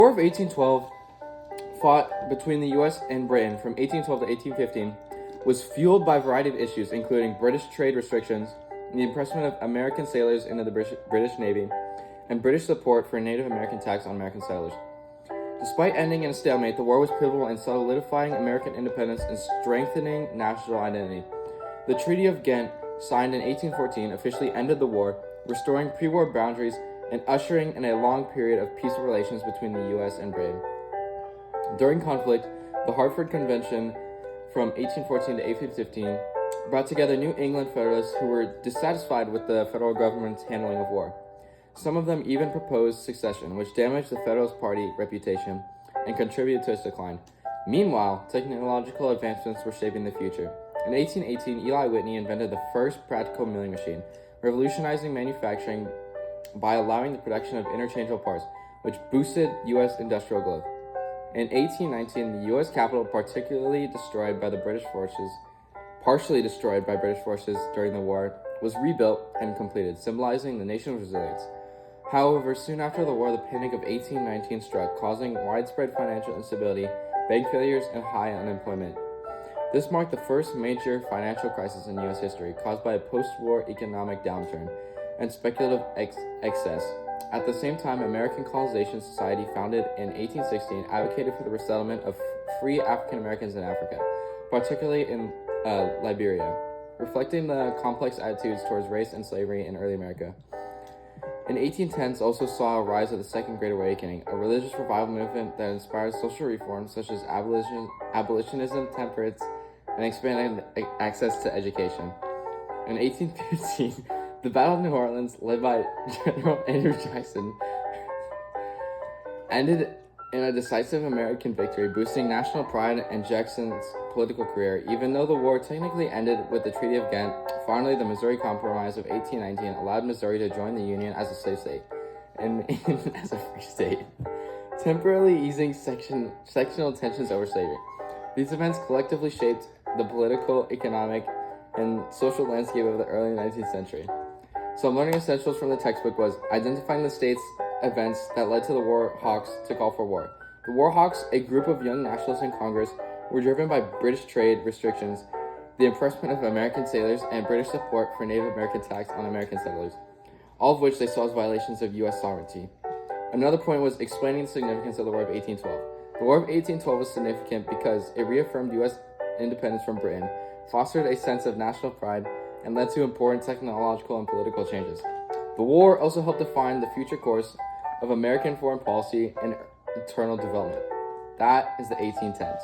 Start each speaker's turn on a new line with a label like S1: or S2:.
S1: The War of 1812, fought between the US and Britain from 1812 to 1815, was fueled by a variety of issues, including British trade restrictions, the impressment of American sailors into the British Navy, and British support for a Native American tax on American settlers. Despite ending in a stalemate, the war was pivotal in solidifying American independence and strengthening national identity. The Treaty of Ghent, signed in 1814, officially ended the war, restoring pre-war boundaries and ushering in a long period of peaceful relations between the US and Britain. During conflict, the Hartford Convention from 1814 to 1815 brought together New England Federalists who were dissatisfied with the federal government's handling of war. Some of them even proposed secession, which damaged the Federalist Party reputation and contributed to its decline. Meanwhile, technological advancements were shaping the future. In 1818, Eli Whitney invented the first practical milling machine, revolutionizing manufacturing by allowing the production of interchangeable parts, which boosted U.S. industrial growth. In 1819, the U.S. Capitol, partially destroyed by British forces during the war, was rebuilt and completed, symbolizing the nation's resilience. However, soon after the war, the Panic of 1819 struck, causing widespread financial instability, bank failures, and high unemployment. This marked the first major financial crisis in U.S. history, caused by a post-war economic downturn and speculative excess. At the same time, American Colonization Society, founded in 1816, advocated for the resettlement of free African Americans in Africa, particularly in Liberia, reflecting the complex attitudes towards race and slavery in early America. In 1810s also saw a rise of the Second Great Awakening, a religious revival movement that inspired social reforms such as abolitionism, temperance, and expanded access to education. In 1815, the Battle of New Orleans, led by General Andrew Jackson, ended in a decisive American victory, boosting national pride and Jackson's political career. Even though the war technically ended with the Treaty of Ghent, finally the Missouri Compromise of 1819 allowed Missouri to join the Union as a slave state and as a free state, temporarily easing sectional tensions over slavery. These events collectively shaped the political, economic, and social landscape of the early 19th century. Some learning essentials from the textbook was identifying the state's events that led to the war hawks to call for war. The war hawks, a group of young nationalists in Congress, were driven by British trade restrictions, the impressment of American sailors, and British support for Native American tax on American settlers, all of which they saw as violations of U.S. sovereignty. Another point was explaining the significance of the War of 1812. The War of 1812 was significant because it reaffirmed U.S. independence from Britain, fostered a sense of national pride, and led to important technological and political changes. The war also helped define the future course of American foreign policy and internal development. That is the 1810s.